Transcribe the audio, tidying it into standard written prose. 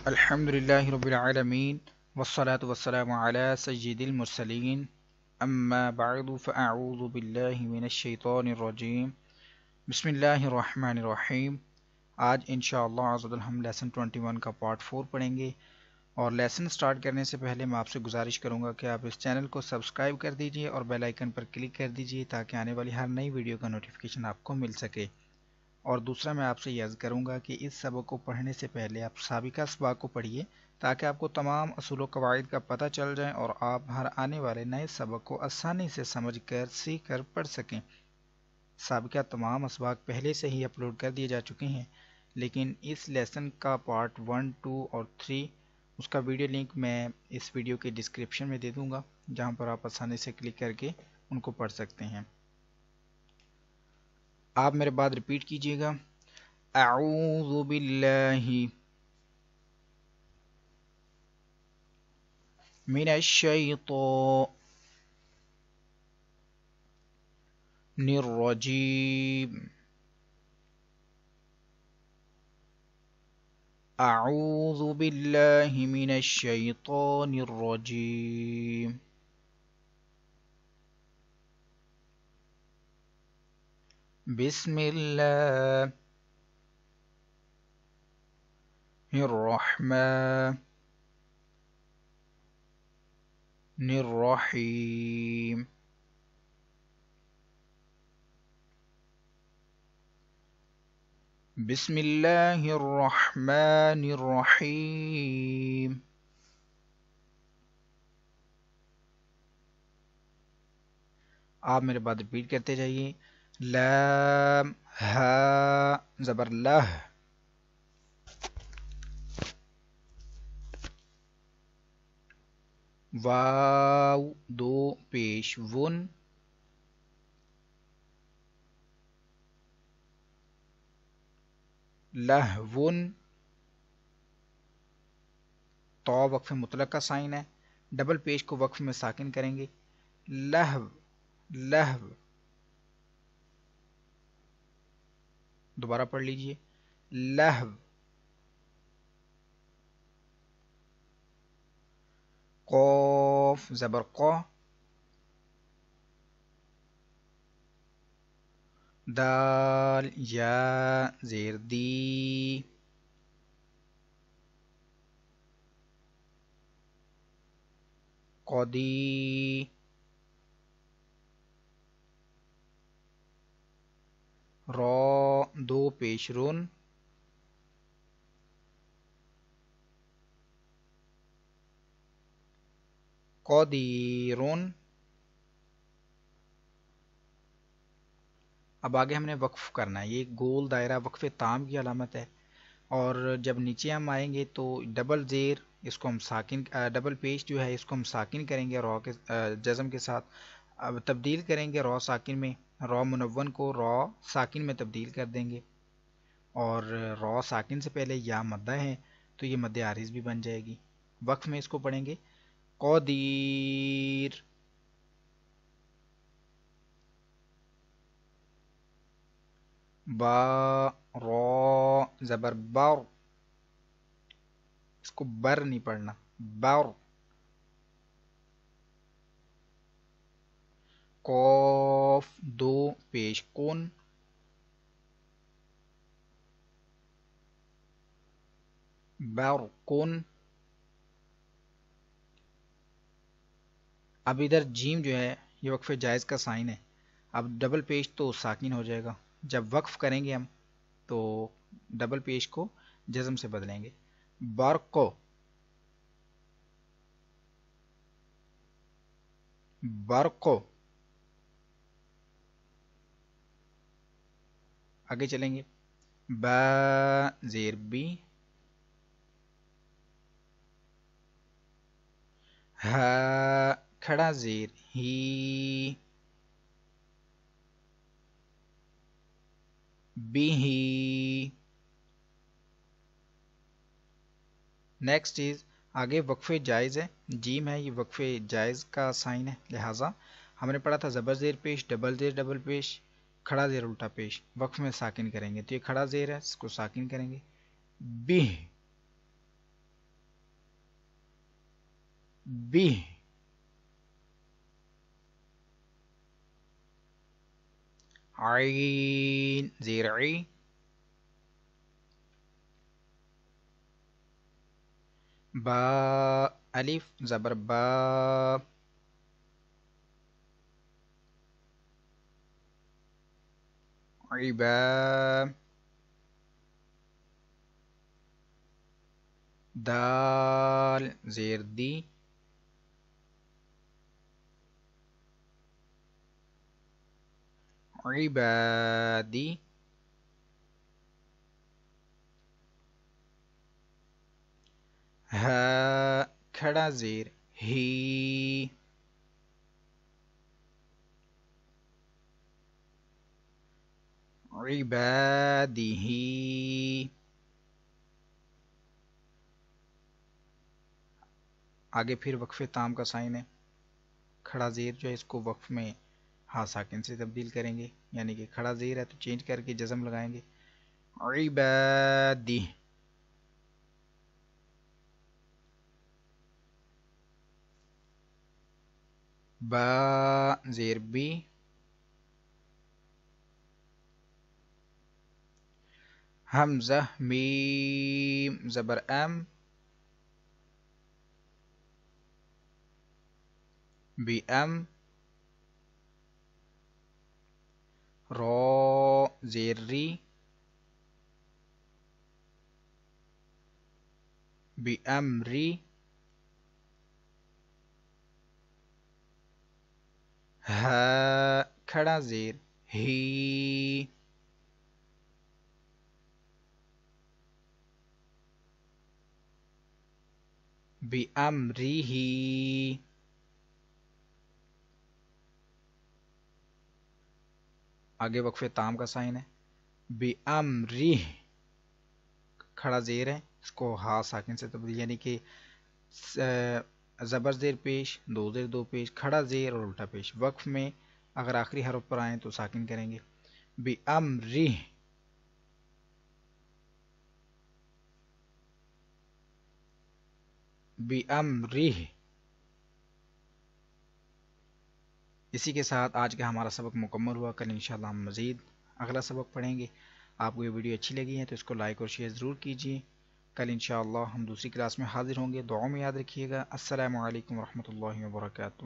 الحمدللہ رب العالمین والصلاة والسلام علی سید المرسلین اما بعد فاعوذ باللہ من الشیطان الرجیم بسم اللہ الرحمن الرحیم۔ آج انشاءاللہ عزوجل ہم لیسن 21 کا پارٹ 4 پڑھیں گے، اور لیسن سٹارٹ کرنے سے پہلے میں آپ سے گزارش کروں گا کہ آپ اس چینل کو سبسکرائب کر دیجئے اور بیل آئیکن پر کلک کر دیجئے تاکہ آنے والی ہر نئی ویڈیو کا نوٹیفیکیشن آپ کو مل سکے۔ اور دوسرا میں آپ سے یہ عرض کروں گا کہ اس سبق کو پڑھنے سے پہلے آپ سابقہ اسباق کو پڑھیے تاکہ آپ کو تمام اصول و قواعد کا پتہ چل جائے اور آپ ہر آنے والے نئے سبق کو آسانی سے سمجھ کر سیکھ کر پڑھ سکیں۔ سابقہ تمام اسباق پہلے سے ہی اپلوڈ کر دیے جا چکے ہیں، لیکن اس لیسن کا پارٹ 1، 2 اور 3 اس کا ویڈیو لنک میں اس ویڈیو کے ڈسکرپشن میں دے دوں گا، جہاں پر آپ آسانی سے کلک کر کے ان کو پڑھ سکتے ہیں۔ آپ میرے بعد ریپیٹ کیجئے گا۔ اعوذ باللہ من الشیطان الرجیم۔ اعوذ باللہ من الشیطان الرجیم۔ بسم اللہ الرحمن الرحیم۔ بسم اللہ الرحمن الرحیم۔ آپ میرے بعد ریپیٹ کرتے جائیے۔ لام ہا زبر لہ، واو دو پیش ون، لہون، تو وقف مطلق کا سائن ہے، ڈبل پیش کو وقف میں ساکن کریں گے۔ لہو لہو، دوبارہ پڑھ لیجئے۔ لہو، قوف زبر قو، دال یا زیر دی، قدی، را دو پیش رن، قدیرن۔ اب آگے ہم نے وقف کرنا ہے، یہ گول دائرہ وقف تام کی علامت ہے، اور جب نیچے ہم آئیں گے تو ڈبل زیر اس کو ہم ساکن، ڈبل پیش جو ہے اس کو ہم ساکن کریں گے، را کے جزم کے ساتھ اب تبدیل کریں گے را ساکن میں، را منون کو را ساکن میں تبدیل کر دیں گے، اور را ساکن سے پہلے یا مدہ ہے تو یہ مد عارض بھی بن جائے گی۔ وقف میں اس کو پڑھیں گے قدیر، با را زبر بر، اس کو بر نہیں پڑھنا، بر، قوف دو پیش کن، بر کن۔ اب ادھر جیم جو ہے یہ وقف جائز کا سائن ہے، اب ڈبل پیش تو ساکن ہو جائے گا، جب وقف کریں گے ہم تو ڈبل پیش کو جزم سے بدلیں گے۔ برقو، برقو، آگے چلیں گے۔ با زیر بی، ہا کھڑا زیر ہی، بی ہی۔ نیکسٹ چیز آگے وقف جائز ہے، جیم ہے، یہ وقف جائز کا سائن ہے، لہٰذا ہم نے پڑھا تھا زبر زیر پیش، ڈبل زیر ڈبل پیش، کھڑا زیر الٹا پیش، وقف میں ساکن کریں گے، تو یہ کھڑا زیر ہے، اس کو ساکن کریں گے۔ بہ، بی عین زیر عی با الف زبر با عبا دال زیر دی عبادی ہا کھڑا زیر ہی عبادی آگے پھر وقف تام کا سائن ہے، کھڑا زیر جو ہے اس کو وقف میں ہاں ساکن سے تبدیل کریں گے، یعنی کہ کھڑا زیر ہے تو چینج کر کے جزم لگائیں گے، عبادی با زیر بی حمزہ میم زبر ام بی ام رو زیر ری بی امری ہا کھڑا زیر ہی بی امری ہی آگے وقف تام کا سائن ہے، بی امری کھڑا زیر ہے اس کو ہا ساکن سے تبدیل، یعنی کہ زبر زیر پیش، دو زیر دو پیش، کھڑا زیر اور الٹا پیش، وقف میں اگر آخری حرف پر آئیں تو ساکن کریں گے، بی امری بی امری۔ اسی کے ساتھ آج کا ہمارا سبق مکمل ہوا، کل انشاءاللہ ہم مزید اگلا سبق پڑھیں گے۔ آپ کو یہ ویڈیو اچھی لگی ہے تو اس کو لائک اور شیئر ضرور کیجیے، کل انشاءاللہ ہم دوسری کلاس میں حاضر ہوں گے، دعاؤں میں یاد رکھیے گا۔ السلام علیکم ورحمۃ اللہ وبرکاتہ۔